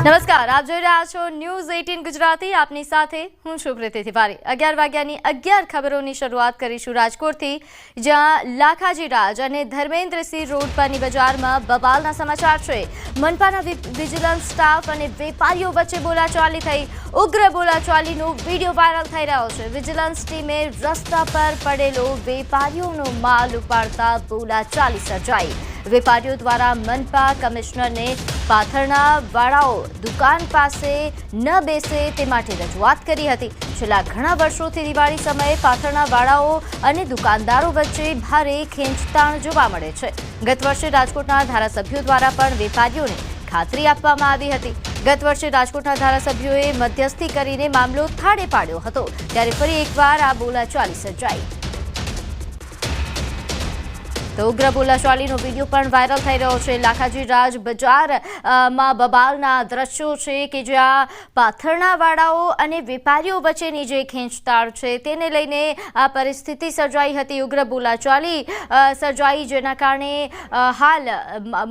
નમસ્કાર, આપ જોઈ રહ્યા છો ન્યૂઝ 18 ગુજરાતી. આપની સાથે હું છું પ્રીતિ તિવારી. 11 વાગ્યાની 11 ખબરોની શરૂઆત કરીશું રાજકોટથી, જ્યાં લાખાજી રાજ અને ધર્મેન્દ્રસિંહ રોડ પરની બજારમાં બબાલના સમાચાર છે. મનપાના વિજિલન્સ સ્ટાફ અને વેપારીઓ વચ્ચે બોલાચાલી થઈ. ઉગ્ર બોલાચાલીનો વિડીયો વાયરલ થઈ રહ્યો છે. વિજિલન્સ ટીમે રસ્તા પર પડેલો વેપારીઓનો માલ ઉપાડતા બોલાચાલી સર્જાઈ. વેપારીઓ દ્વારા મનપા કમિશનરને પાથરના વાળાઓ દુકાન પાસે ન બેસે તે માટે રજૂઆત કરી હતી. છેલ્લા ઘણા વર્ષોથી દિવાળી સમયે પાથરના વાળાઓ અને દુકાનદારો વચ્ચે ભારે ખેંચતાણ જોવા મળે છે. ગત વર્ષે રાજકોટના ધારાસભ્યો દ્વારા પણ વેપારીઓને ખાતરી આપવામાં આવી હતી. ગત વર્ષે રાજકોટના ધારાસભ્યોએ મધ્યસ્થી કરીને મામલો થાળે પાડ્યો હતો, ત્યારે ફરી એકવાર આ બોલાચાલી સર્જાઈ. તો ઉગ્ર બોલાચાલીનો વિડીયો પણ વાયરલ થઈ રહ્યો છે. લાખાજી રાજ બજારમાં બબાલના દ્રશ્યો છે કે જ્યાં પાથરના વાળાઓ અને વેપારીઓ વચ્ચેની જે ખેંચતાણ છે તેને લઈને આ પરિસ્થિતિ સર્જાઈ હતી. ઉગ્ર બોલાચાલી સર્જાઈ, જેના કારણે હાલ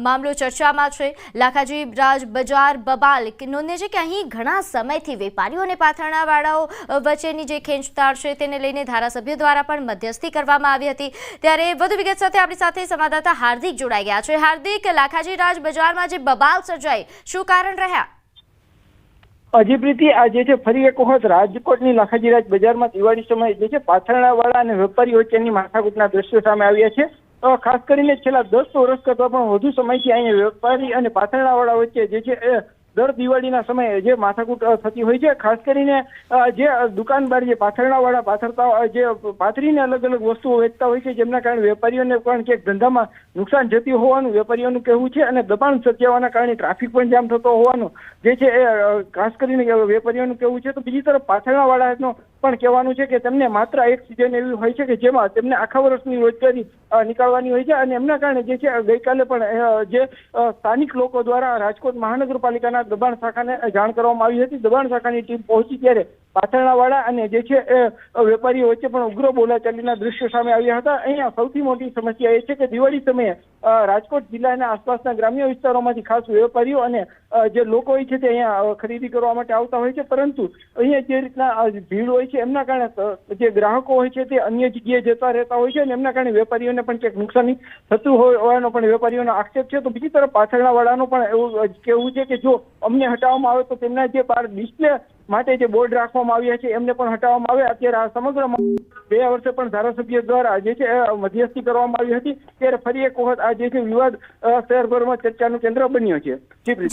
મામલો ચર્ચામાં છે. લાખાજી રાજ બજાર બબાલ નોંધે છે કે અહીં ઘણા સમયથી વેપારીઓ અને પાથરના વાળાઓ વચ્ચેની જે ખેંચતાણ છે તેને લઈને ધારાસભ્યો દ્વારા પણ મધ્યસ્થી કરવામાં આવી હતી. ત્યારે વધુ વિગત સાથે સાથે સંવાદદાતા હાર્દિક જોડાઈ ગયા છે. હાર્દિક, લાખાજી રાજ બજારમાં જે બબાલ સર્જાઈ, શું કારણ રહ્યા? હજી પ્રીતિ, આ જે છે ફરી એક વખત રાજકોટની લાખાજી રાજ બજારમાં દિવાળી સમયે જે છે પાથરણાવાળા અને વેપારીઓ વચ્ચેની માથાકૂટના દ્રશ્યો સામે આવ્યા છે. ખાસ કરીને છેલ્લા 10 વર્ષ કરતા પણ વધુ સમયથી અહીંયા વેપારી અને પાથરણાવાળા વચ્ચે જે છે દર દિવાળીના સમયે જે માથાકૂટ થતી હોય છે. ખાસ કરીને જે દુકાનદાર જે પાથરણાવાળા પાથરતા જે પાથરીને અલગ અલગ વસ્તુઓ વેચતા હોય છે, જેમના કારણે વેપારીઓને પણ ક્યાંક ધંધામાં નુકસાન જતી હોવાનું વેપારીઓનું કહેવું છે, અને દબાણ સર્જાવાના કારણે ટ્રાફિક પણ જામ થતો હોવાનું જે છે એ ખાસ કરીને વેપારીઓનું કહેવું છે. તો બીજી તરફ પાથરણાવાળાનો પણ કહેવાનું છે કે તેમને માત્ર એક સિઝન એવી હોય છે કે જેમાં તેમને આખા વર્ષની રોજગારી નીકાળવાની હોય છે, અને એમના કારણે જે છે ગઈકાલે પણ જે સ્થાનિક લોકો દ્વારા રાજકોટ મહાનગરપાલિકાના દબાણ શાખાને જાણ કરવામાં આવી હતી. દબાણ શાખાની ટીમ પહોંચી ત્યારે પાથરણાવાળા અને જે છે એ વેપારીઓ વચ્ચે પણ ઉગ્ર બોલાચાલીના દ્રશ્યો સામે આવ્યા હતા. અહીંયા સૌથી મોટી સમસ્યા એ છે કે દિવાળી સમયે રાજકોટ જિલ્લાના આસપાસના ગ્રામ્ય વિસ્તારોમાંથી ખાસ વેપારીઓ અને જે લોકો હોય છે તે અહીંયા ખરીદી કરવા માટે આવતા હોય છે, પરંતુ અહીંયા જે રીતના ભીડ હોય છે એમના કારણે જે ગ્રાહકો હોય છે તે અન્ય જગ્યાએ જતા રહેતા હોય છે, અને એમના કારણે વેપારીઓને પણ ક્યાંક નુકસાની થતું હોવાનો પણ વેપારીઓનો આક્ષેપ છે. તો બીજી તરફ પાથરણાવાળાનો પણ એવું કહેવું છે કે જો અમને હટાવવામાં આવે તો તેમના જે બહાર ડિસ્પ્લે માટે જે બોર્ડ રાખવામાં આવ્યા છે એમને પણ હટાવવામાં આવે. અત્યારે આ સમગ્ર 2 વર્ષે પણ ધારાસભ્ય દ્વારા જે છે મધ્યસ્થી કરવામાં આવી હતી, ત્યારે ફરી એક વખત આ જે છે વિવાદ શહેરભરમાં ચર્ચાનું કેન્દ્ર બન્યો છે.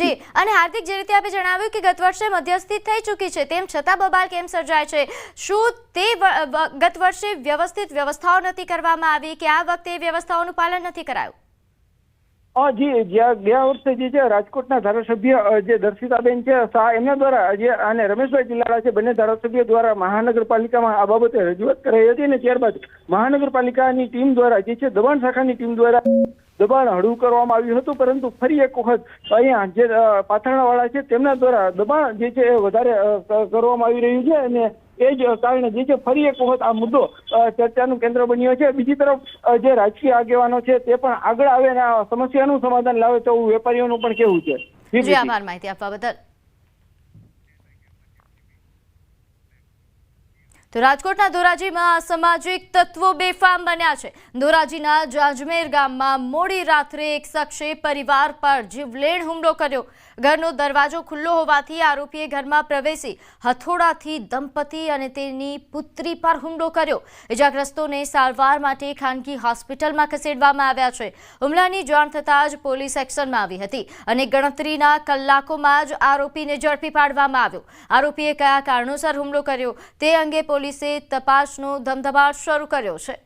જી, અને હાર્દિક, જે રીતે આપે જણાવ્યું કે ગત વર્ષે મધ્યસ્થી થઈ ચૂકી છે, તેમ છતાં બબાલ કેમ સર્જાય છે? શું તે ગત વર્ષે વ્યવસ્થિત વ્યવસ્થાઓ નથી કરવામાં આવી કે આ વખતે વ્યવસ્થાઓનું પાલન નથી કરાયું? જી, ગયા વર્ષે જે છે રાજકોટના ધારાસભ્ય જે દર્શિતાબેન છે શાહ, એમના દ્વારા જે અને રમેશભાઈ ચિલાડા છે, બંને ધારાસભ્યો દ્વારા મહાનગરપાલિકામાં આ બાબતે રજૂઆત કરાઈ હતી, અને ત્યારબાદ મહાનગરપાલિકાની ટીમ દ્વારા જે છે દબાણ શાખાની ટીમ દ્વારા દબાણ હળવું કરવામાં આવ્યું હતું. પરંતુ ફરી એક વખત અહીંયા જે પાથરણાવાળા છે તેમના દ્વારા દબાણ જે છે એ વધારે કરવામાં આવી રહ્યું છે, અને એ જ કારણે જે છે ફરી એક વખત આ મુદ્દો ચર્ચાનું કેન્દ્ર બન્યો છે. બીજી તરફ જે રાજકીય આગેવાનો છે તે પણ આગળ આવે અને આ સમસ્યાનું સમાધાન લાવે તો વેપારીઓનું પણ કહેવું છે. જી, આભાર માહિતી આપવા બદલ. તો રાજકોટના ધોરાજીમાં અસામાજિક તત્વો બેફામ બન્યા છે. ધોરાજીના જાજમેર ગામમાં મોડી રાત્રે એક શખ્સે પરિવાર પર જીવલેણ હુમલો કર્યો. ઘરનો દરવાજો ખુલ્લો હોવાથી આરોપીએ ઘરમાં પ્રવેશી હથોડાથી દંપતી અને તેની પુત્રી પર હુમલો કર્યો. ઇજાગ્રસ્તોને સારવાર માટે ખાનગી હોસ્પિટલમાં ખસેડવામાં આવ્યા છે. હુમલાની જાણ થતાં જ પોલીસ એક્શનમાં આવી હતી, અને ગણતરીના કલાકોમાં જ આરોપીને ઝડપી પાડવામાં આવ્યો. આરોપીએ કયા કારણોસર હુમલો કર્યો તે અંગે પોલીસે તપાસનો ધમધમાટ શરૂ કર્યો છે.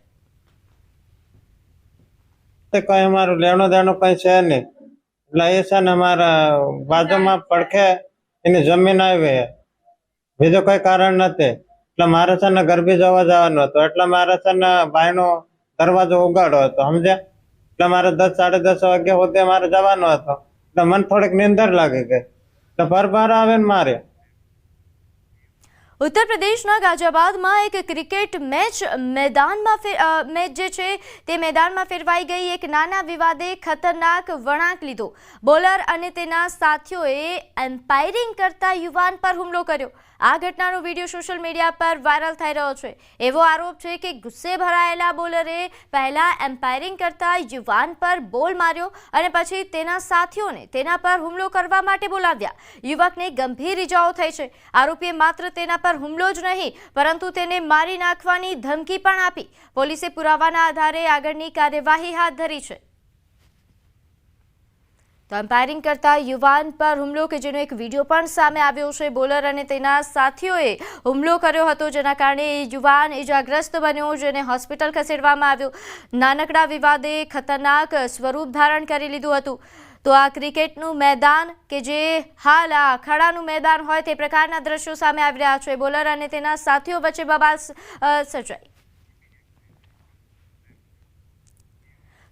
કઈ અમારું લેણો દેણો કઈ છે નહીં, એટલે એ છે ને અમારા બાજુમાં પડખે એની જમીન આવી, બીજું કઈ કારણ નથી. એટલે મારે છે ને ગરબી જવા જવાનું હતું, એટલે મારે છે ને ભાઈનો દરવાજો ઉગાડો હતો, સમજ્યા? એટલે મારે 10 સાડા 10 વાગ્યા સુધી મારે જવાનો હતો, એટલે મને થોડીક નીંદર લાગી ગઈ, એટલે ભરભર આવે ને મારે. ઉત્તર પ્રદેશના ગાઝિયાબાદમાં એક ક્રિકેટ મેચ જે છે તે મેદાનમાં ફેરવાઈ ગઈ. એક નાના વિવાદે ખતરનાક વળાંક લીધો. બોલર અને તેના સાથીઓએ એમ્પાયરિંગ કરતા યુવાન પર હુમલો કર્યો. આ ઘટનાનો વિડીયો સોશિયલ મીડિયા પર વાયરલ થઈ રહ્યો છે. એવો આરોપ છે કે ગુસ્સે ભરાયેલા બોલરે પહેલા એમ્પાયરિંગ કરતા યુવાન પર બોલ માર્યો અને પછી તેના સાથીઓને તેના પર હુમલો કરવા માટે બોલાવ્યા. યુવકને ગંભીર ઇજાઓ થઈ છે. આરોપીએ માત્ર તેના પર હુમલો જ નહીં પરંતુ તેને મારી નાખવાની ધમકી પણ આપી. પોલીસે પુરાવાના આધારે આગળની કાર્યવાહી હાથ ધરી છે. તો એમ્પાયરિંગ કરતા યુવાન પર હુમલો કે જેનો એક વિડીયો પણ સામે આવ્યો છે. બોલર અને તેના સાથીઓએ હુમલો કર્યો હતો, જેના કારણે યુવાન ઇજાગ્રસ્ત બન્યો, જેને હોસ્પિટલ ખસેડવામાં આવ્યો. નાનકડા વિવાદે ખતરનાક સ્વરૂપ ધારણ કરી લીધું હતું. તો આ ક્રિકેટનું મેદાન કે જે હાલ આ અખાડાનું મેદાન હોય તે પ્રકારના દ્રશ્યો સામે આવી રહ્યા છે. બોલર અને તેના સાથીઓ વચ્ચે બબાલ સર્જાઈ.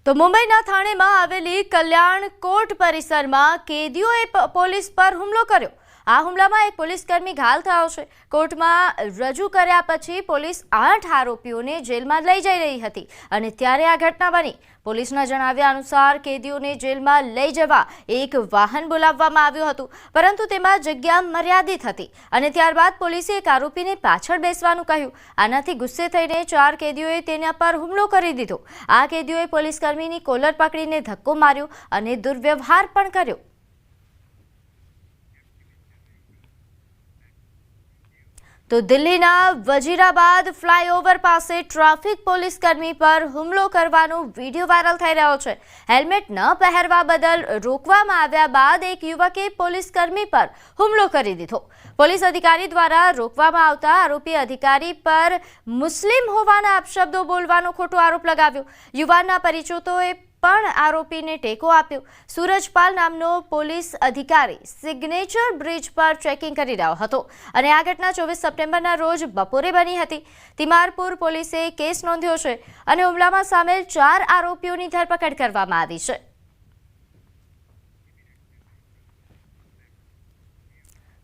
તો મુંબઈના થાણેમાં આવેલી કલ્યાણ કોર્ટ પરિસરમાં કેદીઓએ પોલીસ પર હુમલો કર્યો. આ હુમલામાં એક પોલીસકર્મી ઘાયલ થયો છે. કોર્ટમાં રજૂ કર્યા પછી પોલીસ 8 આરોપીઓને જેલમાં લઈ જઈ રહી હતી અને ત્યારે આ ઘટના બની. પોલીસના જણાવ્યા અનુસાર કેદીઓને જેલમાં લઈ જવા એક વાહન બોલાવવામાં આવ્યું હતું, પરંતુ તેમાં જગ્યા મર્યાદિત હતી અને ત્યારબાદ પોલીસે એક આરોપીને પાછળ બેસવાનું કહ્યું. આનાથી ગુસ્સે થઈને 4 કેદીઓએ તેના પર હુમલો કરી દીધો. આ કેદીઓએ પોલીસકર્મીની કોલર પકડીને ધક્કો માર્યો અને દુર્વ્યવહાર પણ કર્યો. તો દિલ્હીના વજીરાબાદ ફ્લાયઓવર પાસે ટ્રાફિક પોલીસકર્મી પર હુમલો કરવાનો વિડીયો વાયરલ થઈ રહ્યો છે. હેલ્મેટ ન પહેરવા બદલ રોકવામાં આવ્યા બાદ એક યુવકે પોલીસકર્મી પર હુમલો કરી દીધો. પોલીસ અધિકારી દ્વારા રોકવામાં આવતા આરોપી અધિકારી પર મુસ્લિમ હોવાના અપશબ્દો બોલવાનો ખોટો આરોપ લગાવ્યો. યુવાનના પરિચિતોએ પણ આરોપીને ટેકો આપ્યો. સૂરજપાલ નામનો પોલીસ અધિકારી સિગ્નેચર બ્રિજ પર ચેકિંગ કરી રહ્યો હતો અને આ ઘટના 24 સપ્ટેમ્બરના રોજ બપોરે બની હતી. તિમારપુર પોલીસે કેસ નોંધ્યો છે અને હુમલામાં સામેલ 4 આરોપીઓની ધરપકડ કરવામાં આવી છે.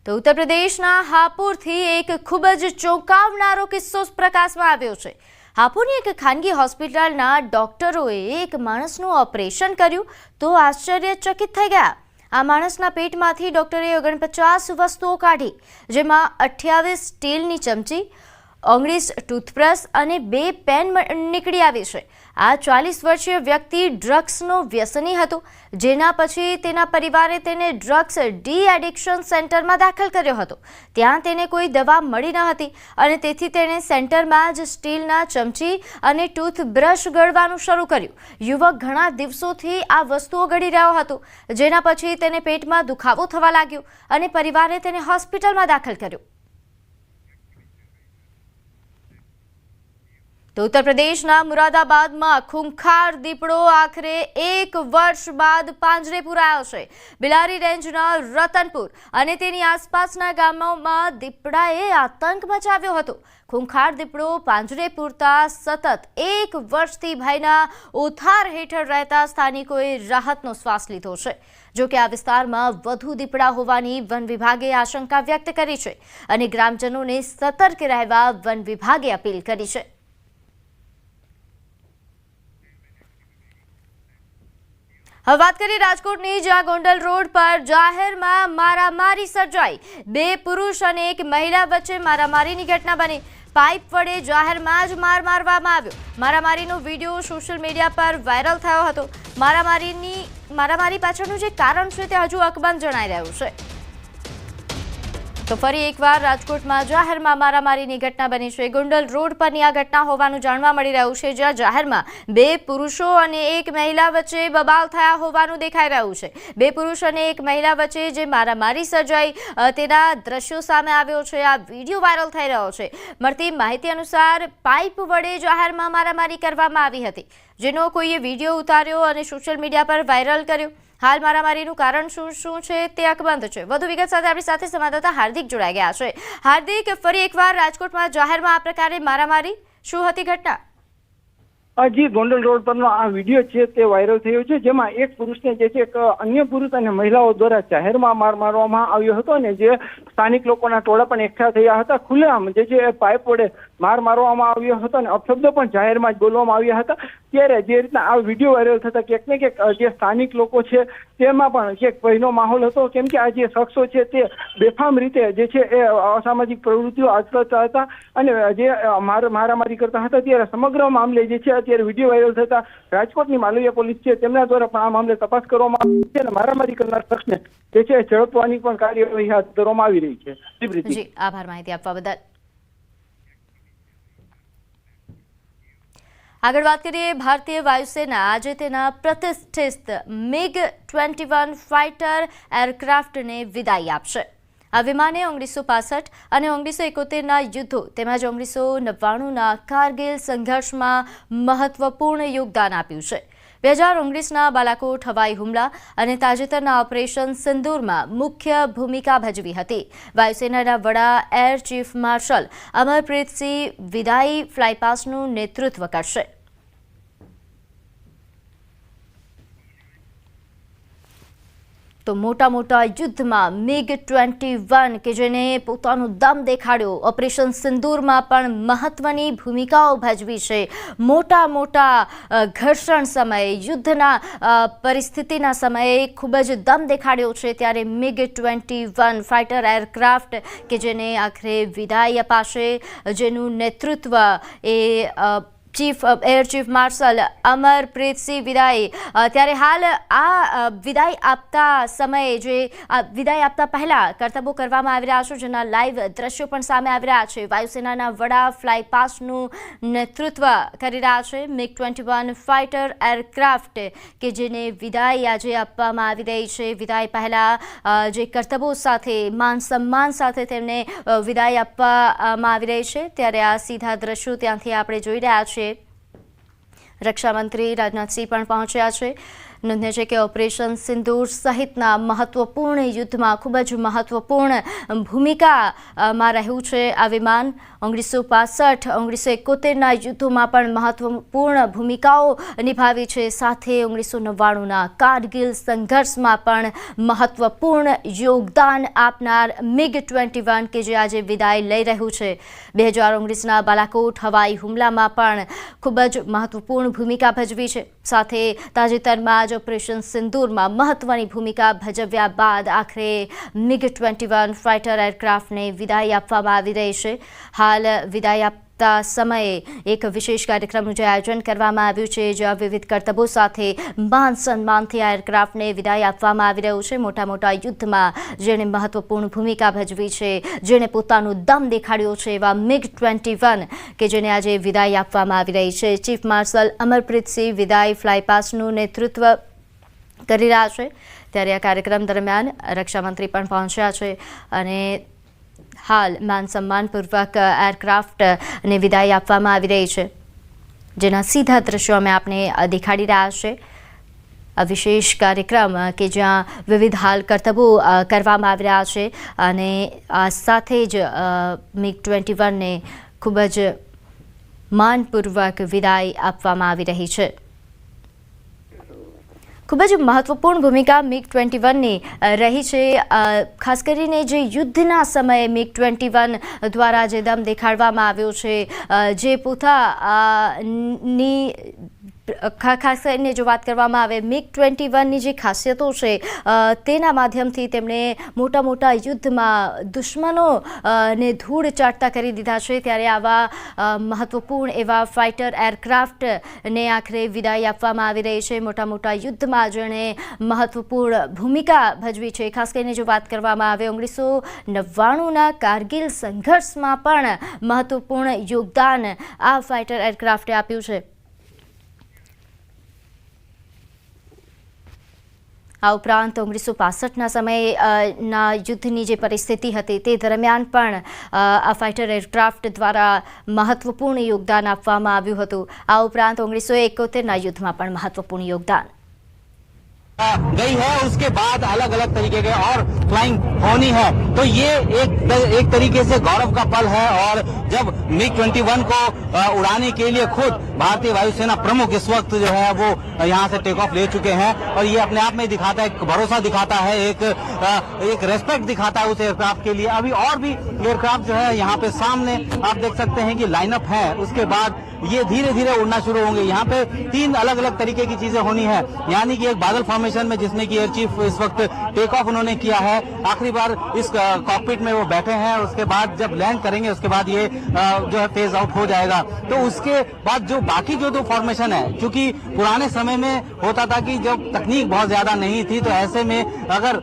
તો ઉત્તર પ્રદેશના હાપુરથી એક ખૂબ જ ચોંકાવનારો કિસ્સો પ્રકાશમાં આવ્યો છે. હાપુરની એક ખાનગી હોસ્પિટલના ડોક્ટરોએ એક માણસનું ઓપરેશન કર્યું તો આશ્ચર્યચકિત થઈ ગયા. આ માણસના પેટમાંથી ડોક્ટરે 49 વસ્તુઓ કાઢી, જેમાં 28 સ્ટીલની ચમચી, 19 ટૂથબ્રશ અને 2 પેન નીકળી આવી છે. આ 40 વર્ષીય વ્યક્તિ ડ્રગ્સનો વ્યસની હતો, જેના પછી તેના પરિવારે તેને ડ્રગ્સ ડી એડિક્શન સેન્ટરમાં દાખલ કર્યો હતો. ત્યાં તેને કોઈ દવા મળી ન હતી અને તેથી તેણે સેન્ટરમાં જ સ્ટીલના ચમચી અને ટૂથબ્રશ ગળવાનું શરૂ કર્યું. યુવક ઘણા દિવસોથી આ વસ્તુઓ ગળી રહ્યો હતો, જેના પછી તેને પેટમાં દુખાવો થવા લાગ્યો અને પરિવારે તેને હોસ્પિટલમાં દાખલ કર્યો. તો ઉત્તર પ્રદેશના મુરાદાબાદમાં ખૂંખાર દીપડો આખરે 1 વર્ષ બાદ પાંજરે પુરાયો છે. બિલારી રેન્જના રતનપુર અને તેની આસપાસના ગામોમાં દીપડાએ આતંક મચાવ્યો હતો. ખૂંખાર દીપડો પાંજરે પૂરતા સતત 1 વર્ષથી ભયના ઓથાર હેઠળ રહેતા સ્થાનિકોએ રાહતનો શ્વાસ લીધો છે. જોકે આ વિસ્તારમાં વધુ દીપડા હોવાની વન વિભાગે આશંકા વ્યક્ત કરી છે અને ગ્રામજનોને સતર્ક રહેવા વન વિભાગે અપીલ કરી છે. હવે વાત કરીએ રાજકોટની, જ્યાં ગોંડલ રોડ પર જાહેરમાં મારામારી સર્જાઈ. 2 પુરુષ અને 1 મહિલા વચ્ચે મારામારીની ઘટના બની. પાઇપ વડે જાહેરમાં જ માર મારવામાં આવ્યો. મારામારીનો વિડીયો સોશિયલ મીડિયા પર વાયરલ થયો હતો. મારામારી પાછળનું જે કારણ છે તે હજુ અકબંધ જણાઈ રહ્યું છે. તો ફરી એકવાર રાજકોટમાં જાહેરમાં મારામારીની ઘટના બની છે. ગોંડલ રોડ પરની આ ઘટના હોવાનું જાણવા મળી રહ્યું છે, જ્યાં જાહેરમાં 2 પુરુષો અને 1 મહિલા વચ્ચે બબાલ થયા હોવાનું દેખાઈ રહ્યું છે. 2 પુરુષ અને 1 મહિલા વચ્ચે જે મારામારી સર્જાઈ તેના દ્રશ્યો સામે આવ્યો છે. આ વિડીયો વાયરલ થઈ રહ્યો છે. મળતી માહિતી અનુસાર પાઇપ વડે જાહેરમાં મારામારી કરવામાં આવી હતી, જેનો કોઈએ વિડીયો ઉતાર્યો અને સોશિયલ મીડિયા પર વાયરલ કર્યો. હાલ મારામારીનું કારણ શું છે તે અકબંધ છે. વધુ વિગત સાથે આપણી સાથે સંવાદદાતા હાર્દિક જોડાઈ ગયા છે. હાર્દિક, ફરી એકવાર રાજકોટમાં જાહેરમાં આ પ્રકારે મારામારી, શું હતી ઘટના? જે ગોંડલ રોડ પરનો આ વિડીયો છે તે વાયરલ થયો છે, જેમાં એક પુરુષને જે છે એક અન્ય પુરુષ અને મહિલાઓ દ્વારા જાહેરમાં માર મારવામાં આવ્યો હતો અને જે સ્થાનિક લોકોના ટોળા પણ એકઠા થયા હતા. ખુલ્લેઆમ જે છે પાઇપ વડે માર મારવામાં આવ્યો હતો અને અપશબ્દો પણ જાહેરમાં જ બોલવામાં આવ્યા હતા. ત્યારે જે રીતના આ વિડીયો વાયરલ થતા ક્યાંક ને ક્યાંક જે સ્થાનિક લોકો છે તેમાં પણ ક્યાંક ભયનો માહોલ હતો, કેમ કે આ જે શખ્સો છે તે બેફામ રીતે જે છે એ અસામાજિક પ્રવૃત્તિઓ આચરતા હતા અને જે મારામારી કરતા હતા. ત્યારે સમગ્ર મામલે જે છે અત્યારે વિડીયો વાયરલ થતા રાજકોટની માલવીયા પોલીસ છે તેમના દ્વારા પણ આ મામલે તપાસ કરવામાં આવી છે અને મારામારી કરનાર શખ્સને જે છે ઝડપવાની પણ કાર્યવાહી હાથ ધરવામાં આવી રહી છે. જી, આભાર માહિતી આપવા બદલ. આગળ વાત કરીએ, ભારતીય વાયુસેના આજે તેના પ્રતિષ્ઠિત MiG-21 ફાઇટર એરક્રાફ્ટને વિદાય આપશે. આ વિમાને 1965 અને 1971ના યુદ્ધો તેમજ 1999ના કારગિલ સંઘર્ષમાં મહત્વપૂર્ણ યોગદાન આપ્યું છે. 2019ના બાલાકોટ હવાઈ હુમલા અને તાજેતરના ઓપરેશન સિંદૂરમાં મુખ્ય ભૂમિકા ભજવી હતી. વાયુસેનાના વડા એર ચીફ માર્શલ અમરપ્રીતસિંહ વિદાયી ફ્લાયપાસ્ટનું નેતૃત્વ કરશે. તો મોટા યુદ્ધમાં MiG-21 કે જેને પોતાનો દમ દેખાડ્યો, ઓપરેશન સિંદૂરમાં પણ મહત્વની ભૂમિકાઓ ભજવી છે. મોટા ઘર્ષણ સમયે, યુદ્ધના પરિસ્થિતિના સમયે ખૂબ જ દમ દેખાડ્યો છે. ત્યારે MiG-21 ફાઇટર એરક્રાફ્ટ કે જેને આખરે વિદાય અપાશે, જેનું નેતૃત્વ એ એર ચીફ માર્શલ અમરપ્રીતસિંહ વિદાય. ત્યારે હાલ આ વિદાય આપતા સમયે જે વિદાય આપતા પહેલા કરતબો કરવામાં આવી રહ્યા છે, જેના લાઈવ દ્રશ્યો પણ સામે આવી રહ્યા છે. વાયુસેનાના વડા ફ્લાયપાસ્ટનું નેતૃત્વ કરી રહ્યા છે. MiG-21 ફાઇટર એરક્રાફ્ટ કે જેને વિદાય આજે આપવામાં આવી રહી છે. વિદાય પહેલા જે કરતબો સાથે, માન સન્માન સાથે તેમને વિદાય આપવામાં આવી રહી છે. ત્યારે આ સીધા દ્રશ્યો ત્યાંથી આપણે જોઈ રહ્યા છીએ. રક્ષામંત્રી રાજનાથસિંહ પણ પહોંચ્યા છે. નોંધ્ય છે કે ઓપરેશન સિંદૂર સહિતના મહત્વપૂર્ણ યુદ્ધમાં ખૂબ જ મહત્વપૂર્ણ ભૂમિકામાં રહ્યું છે આ વિમાન. 1965, 1971ના યુદ્ધોમાં પણ મહત્વપૂર્ણ ભૂમિકાઓ નિભાવી છે. સાથે 1999ના કારગિલ સંઘર્ષમાં પણ મહત્વપૂર્ણ યોગદાન આપનાર MiG-21 કે જે આજે વિદાય લઈ રહ્યું છે. 2019ના બાલાકોટ હવાઈ હુમલામાં પણ ખૂબ જ મહત્વપૂર્ણ ભૂમિકા ભજવી છે. સાથે તાજેતરમાં જ ઓપરેશન સિંદૂરમાં મહત્વની ભૂમિકા ભજવ્યા બાદ આખરે MiG-21 ફાઇટર એરક્રાફ્ટને વિદાય આપવામાં આવી રહી છે. હાલ વિદાય આપતા સમયે એક વિશેષ કાર્યક્રમનું જે આયોજન કરવામાં આવ્યું છે, જ્યાં વિવિધ કરતબો સાથે માન સન્માનથી આ એરક્રાફ્ટને વિદાય આપવામાં આવી રહ્યું છે. મોટા યુદ્ધમાં જેણે મહત્વપૂર્ણ ભૂમિકા ભજવી છે, જેણે પોતાનો દમ દેખાડ્યો છે, એવા MiG-21 કે જેને આજે વિદાય આપવામાં આવી રહી છે. ચીફ માર્શલ અમરપ્રીતસિંહ વિદાય ફ્લાયપાસ્ટનું નેતૃત્વ કરી રહ્યા છે. ત્યારે આ કાર્યક્રમ દરમિયાન રક્ષામંત્રી પણ પહોંચ્યા છે અને હાલ માન સન્માનપૂર્વક એરક્રાફ્ટને વિદાય આપવામાં આવી રહી છે, જેના સીધા દ્રશ્યો અમે આપને દેખાડી રહ્યા છે. આ વિશેષ કાર્યક્રમ કે જ્યાં વિવિધ હાલ કરતબો કરવામાં આવી રહ્યા છે અને આ સાથે જ MiG-21ને ખૂબ જ માનપૂર્વક વિદાય આપવામાં આવી રહી છે. ખૂબ જ મહત્વપૂર્ણ ભૂમિકા MiG-21ની રહી છે. ખાસ કરીને જે યુદ્ધના સમયે MiG-21 દ્વારા જે દમ દેખાડવામાં આવ્યો છે, જે પોતાની ખાસ કરીને જો વાત કરવામાં આવે MiG-21ની જે ખાસિયતો છે તેના માધ્યમથી તેમણે મોટા યુદ્ધમાં દુશ્મનોને ધૂળ ચાટતા કરી દીધા છે. ત્યારે આવા મહત્વપૂર્ણ એવા ફાઇટર એરક્રાફ્ટને આખરે વિદાય આપવામાં આવી રહી છે. મોટા યુદ્ધમાં જેણે મહત્વપૂર્ણ ભૂમિકા ભજવી છે. ખાસ કરીને જો વાત કરવામાં આવે 1999ના કારગિલ સંઘર્ષમાં પણ મહત્વપૂર્ણ યોગદાન આ ફાઇટર એરક્રાફ્ટે આપ્યું છે. આ ઉપરાંત 1965ના સમયના યુદ્ધની જે પરિસ્થિતિ હતી તે દરમિયાન પણ આ ફાઇટર એરક્રાફ્ટ દ્વારા મહત્વપૂર્ણ યોગદાન આપવામાં આવ્યું હતું. આ ઉપરાંત 1971ના યુદ્ધમાં પણ મહત્વપૂર્ણ યોગદાન. गई है, उसके बाद अलग अलग तरीके के और फ्लाइंग होनी है। तो ये एक तरीके से गौरव का पल है। और जब MiG-21 को उड़ाने के लिए खुद भारतीय वायुसेना प्रमुख इस वक्त जो है वो यहाँ से टेक ऑफ ले चुके हैं, और ये अपने आप में दिखाता है, एक भरोसा दिखाता है, एक रेस्पेक्ट दिखाता है उस एयरक्राफ्ट के लिए। अभी और भी एयरक्राफ्ट जो है यहाँ पे सामने आप देख सकते हैं कि लाइनअप है। उसके बाद ये धीरे धीरे उड़ना शुरू होंगे। यहाँ पे 3 अलग अलग तरीके की चीजें होनी है, यानी कि एक बादल फॉर्मेशन में जिसमें कि एयर चीफ इस वक्त टेक ऑफ उन्होंने किया है, आखिरी बार इस कॉकपिट में वो बैठे हैं। उसके बाद जब लैंड करेंगे उसके बाद ये जो है फेज आउट हो जाएगा। तो उसके बाद जो बाकी जो 2 फॉर्मेशन है, क्योंकि पुराने समय में होता था कि जब तकनीक बहुत ज्यादा नहीं थी, तो ऐसे में अगर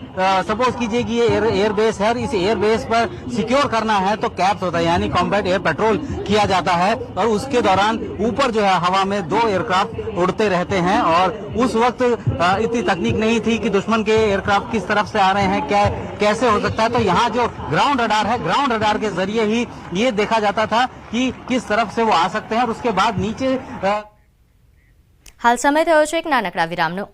सपोज कीजिए कि ये एयरबेस है, इस एयरबेस पर सिक्योर करना है तो कैप्स होता है, यानी कॉम्बैट एयर पेट्रोल किया जाता है। और उसके दौरान ऊपर जो है हवा में 2 एयरक्राफ्ट उड़ते रहते हैं। और उस वक्त इतनी तकनीक नहीं थी कि दुश्मन के एयरक्राफ्ट किस तरफ से आ रहे हैं, क्या कैसे हो सकता है। तो यहाँ जो ग्राउंड रडार है, ग्राउंड रडार के जरिए ही ये देखा जाता था कि किस तरफ से वो आ सकते हैं। और उसके बाद नीचे हाल समय थयो छे एक नानकड़ा विरामनो।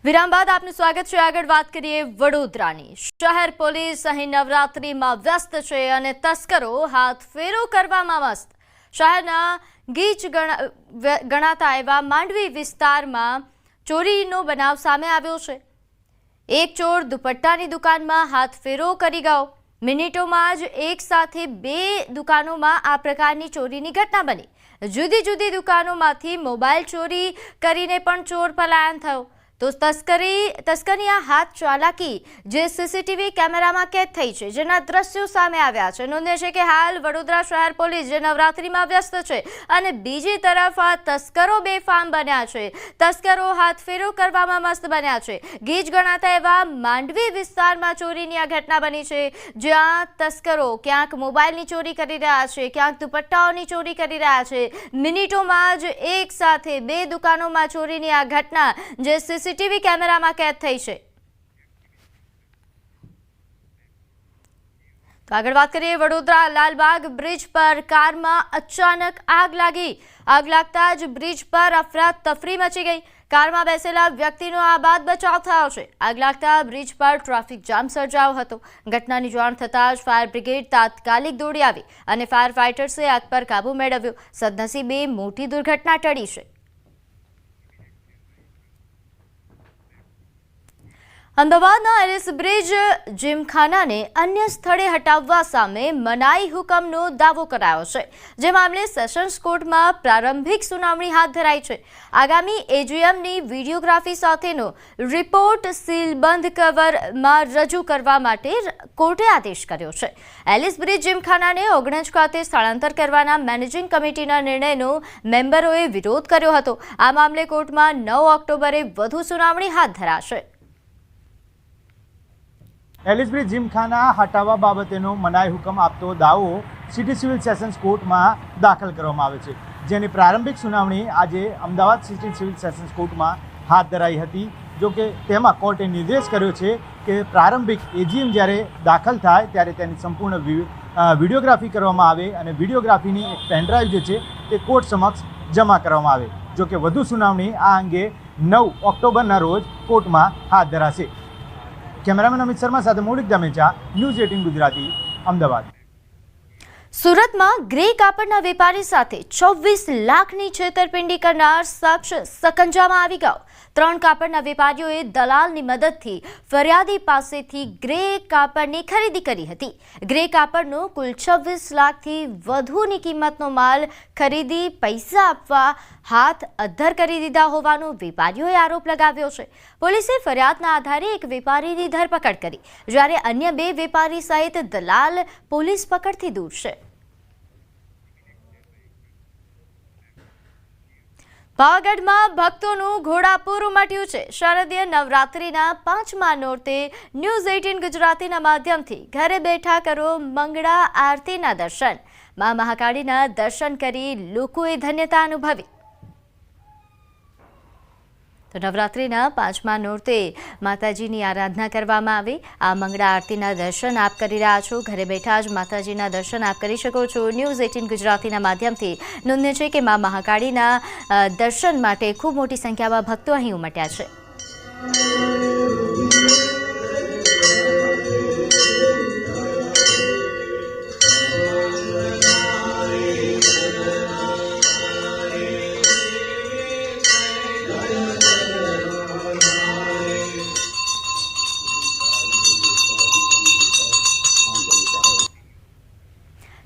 વિરામ બાદ આપનું સ્વાગત છે। આગળ વાત કરીએ વડોદરાની। શહેર પોલીસ અહીં નવરાત્રીમાં વ્યસ્ત છે અને તસ્કરો હાથ ફેરો કરવામાં મસ્ત। શહેરના ગીચ ગણાતા એવા માંડવી વિસ્તારમાં ચોરીનો બનાવ સામે આવ્યો છે। એક ચોર દુપટ્ટાની દુકાનમાં હાથ ફેરો કરી ગયો। મિનિટોમાં જ એક સાથે 2 દુકાનોમાં આ પ્રકારની ચોરીની ઘટના બની। જુદી જુદી દુકાનોમાંથી મોબાઈલ ચોરી કરીને પણ ચોર પલાયન થયો। તો તસ્કરી આ હાથ ચાલાકી જે સીસીટીવી કેમેરામાં કેદ થઈ છે, જેના દ્રશ્યો સામે આવ્યા છે। નોંધે છે કે હાલ વડોદરા શહેર પોલીસ જે નવરાત્રીમાં વ્યસ્ત છે અને બીજી તરફ આ તસ્કરો બેફામ બન્યા છે। તસ્કરો હાથફેરો કરવામાં મસ્ત બન્યા છે। ગીચ ગણાતા એવા માંડવી વિસ્તારમાં ચોરીની આ ઘટના બની છે, જ્યાં તસ્કરો ક્યાંક મોબાઈલની ચોરી કરી રહ્યા છે, ક્યાંક દુપટ્ટાઓની ચોરી કરી રહ્યા છે। મિનિટોમાં જ એક સાથે 2 દુકાનોમાં ચોરીની આ ઘટના જે સીસીટીવી કેમેરામાં કેદ થઈ છે। તો આગળ વાત કરીએ વડોદરા લાલબાગ બ્રિજ પર કારમાં અચાનક આગ લાગી। આગ લાગતા જ બ્રિજ પર અફરાતફરી મચી ગઈ। કારમાં બેસેલા વ્યક્તિનો આ બાદ બચાવ થયો છે। આગ લાગતા બ્રિજ પર ટ્રાફિક જામ સર્જાયો હતો। ઘટનાની જાણ થતાં જ ફાયર બ્રિગેડ તાત્કાલિક દોડી આવી અને ફાયર ફાઇટર્સે આગ પર કાબુ મેળવ્યો। સદનસીબે મોટી દુર્ઘટના ટળી છે। અમદાવાદના એલિસ બ્રિજ જીમખાનાને અન્ય સ્થળે હટાવવા સામે મનાઈ હુકમનો દાવો કરાયો છે, જે મામલે સેશન્સ કોર્ટમાં પ્રારંભિક સુનાવણી હાથ ધરાઈ છે। આગામી એજીએમની વિડીયોગ્રાફી સાથેનો રિપોર્ટ સીલબંધ કવરમાં રજૂ કરવા માટે કોર્ટે આદેશ કર્યો છે। એલિસ બ્રિજ જીમખાનાને ઓગણજ ખાતે સ્થળાંતર કરવાના મેનેજિંગ કમિટીના નિર્ણયનો મેમ્બરોએ વિરોધ કર્યો હતો। આ મામલે કોર્ટમાં 9 ઓક્ટોબરે વધુ સુનાવણી હાથ ધરાશે। એલિસ બ્રિજ જીમખાના હટાવવા બાબતેનો મનાઈ હુકમ આપતો દાવો સિટી સિવિલ સેશન્સ કોર્ટમાં દાખલ કરવામાં આવે છે, જેની પ્રારંભિક સુનાવણી આજે અમદાવાદ સિટી સિવિલ સેશન્સ કોર્ટમાં હાથ ધરાઈ હતી। જો કે તેમાં કોર્ટે નિર્દેશ કર્યો છે કે પ્રારંભિક એજીએમ જ્યારે દાખલ થાય ત્યારે તેની સંપૂર્ણ વિડીયોગ્રાફી કરવામાં આવે અને વિડીયોગ્રાફીની એક પેનડ્રાઈવ જે છે તે કોર્ટ સમક્ષ જમા કરવામાં આવે। જો કે વધુ સુનાવણી આ અંગે 9 ઓક્ટોબરના રોજ કોર્ટમાં હાથ ધરાશે। કેમેરામેન અમિત શર્મા સાથે મૌલિક દામેચા, ન્યૂઝ 18 ગુજરાતી, અમદાવાદ। સુરતમાં ગ્રે કાપડના વેપારી સાથે 24 લાખની છેતરપિંડી કરનાર શખ્સ સકંજામાં આવી ગયો। 3 કાપડના વેપારીઓએ દલાલની મદદથી ફરિયાદી પાસેથી ગ્રે કાપડની ખરીદી કરી હતી। ગ્રે કાપડનો કુલ 26 લાખથી વધુની કિંમતનો માલ ખરીદી પૈસા આપવા હાથ અદ્ધર કરી દીધા હોવાનો વેપારીઓએ આરોપ લગાવ્યો છે। પોલીસે ફરિયાદના આધારે એક વેપારીની ધરપકડ કરી, જ્યારે અન્ય 2 વેપારી સહિત દલાલ પોલીસ પકડથી દૂર છે। પાવાગઢમાં ભક્તોનું ઘોડાપૂર ઉમટ્યું છે। શારદીય નવરાત્રિના 5મા નોરતે ન્યૂઝ 18 ગુજરાતીના માધ્યમથી ઘરે બેઠા કરો મંગળા આરતીના દર્શન। મા મહાકાળીના દર્શન કરી લોકોએ ધન્યતા અનુભવી। તો નવરાત્રિના 5મા નોરતે માતાજીની આરાધના કરવામાં આવી। આ મંગળા આરતીના દર્શન આપ કરી રહ્યા છો, ઘરે બેઠા જ માતાજીના દર્શન આપ કરી શકો છો। ન્યૂઝ 18 ગુજરાતીના માધ્યમથી નોંધનીય છે કે મા મહાકાળીના દર્શન માટે ખૂબ મોટી સંખ્યામાં ભક્તો અહીં ઉમટ્યા છે।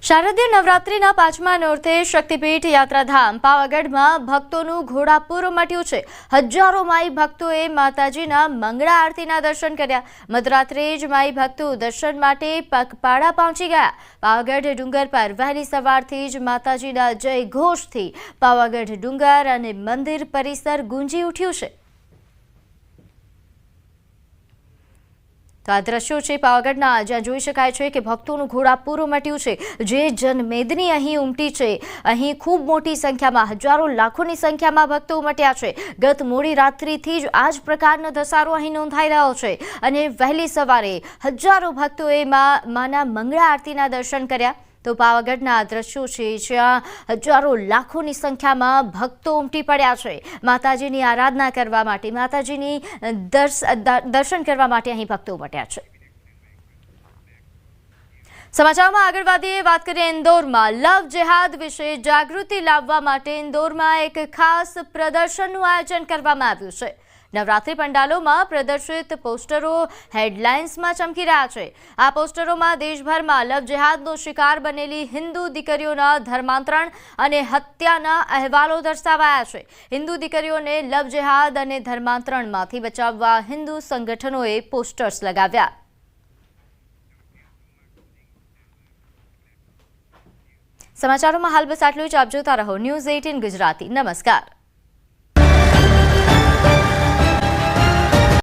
શારદીય નવરાત્રિના 5મા નોરતે શક્તિપીઠ યાત્રાધામ પાવાગઢમાં ભક્તોનું ઘોડાપૂર ઉમટ્યું છે। હજારો માઈ ભક્તોએ માતાજીના મંગળા આરતીના દર્શન કર્યા। મધરાત્રે જ માઈ ભક્તો દર્શન માટે પગપાળા પહોંચી ગયા। પાવાગઢ ડુંગર પર વહેલી સવારથી જ માતાજીના જય ઘોષથી પાવાગઢ ડુંગર અને મંદિર પરિસર ગુંજી ઉઠ્યું છે। તો આ દ્રશ્યો છે પાવાગઢના, જ્યાં જોઈ શકાય છે કે ભક્તોનું ઘોડાપૂર ઉમટ્યું છે। જે જનમેદની અહીં ઉમટી છે, અહીં ખૂબ મોટી સંખ્યામાં હજારો લાખોની સંખ્યામાં ભક્તો ઉમટ્યા છે। ગત મોડી રાત્રિથી જ આ જ પ્રકારનો ધસારો અહીં નોંધાઈ રહ્યો છે અને વહેલી સવારે હજારો ભક્તોએ માના મંગળા આરતીના દર્શન કર્યા। તો પાવાગઢના આ દ્રશ્યો છે, જ્યાં હજારો લાખોની સંખ્યામાં ભક્તો ઉમટી પડ્યા છે માતાજીની આરાધના કરવા માટે, માતાજીની દર્શન કરવા માટે અહીં ભક્તો ઉમટ્યા છે। સમાચારમાં આગળ વધીએ, વાત કરીએ ઇન્દોરમાં લવ જેહાદ વિશે જાગૃતિ લાવવા માટે ઇન્દોરમાં એક ખાસ પ્રદર્શનનું આયોજન કરવામાં આવ્યું છે। નવરાત્રિ પંડાલોમાં પ્રદર્શિત પોસ્ટરો હેડલાઇન્સમાં ચમકી રહ્યા છે। આ પોસ્ટરોમાં દેશભરમાં લવ જેહાદનો શિકાર બનેલી હિન્દુ દીકરીઓના ધર્માંતરણ અને હત્યાના અહેવાલો દર્શાવાયા છે। હિન્દુ દીકરીઓને લવ જેહાદ અને ધર્માંતરણમાંથી બચાવવા હિન્દુ સંગઠનોએ પોસ્ટર્સ લગાવ્યા। સમાચારોમાં હાલ બસ આટલું જ। આપ જોતા રહો ન્યૂઝ 18 ગુજરાતી। નમસ્કાર।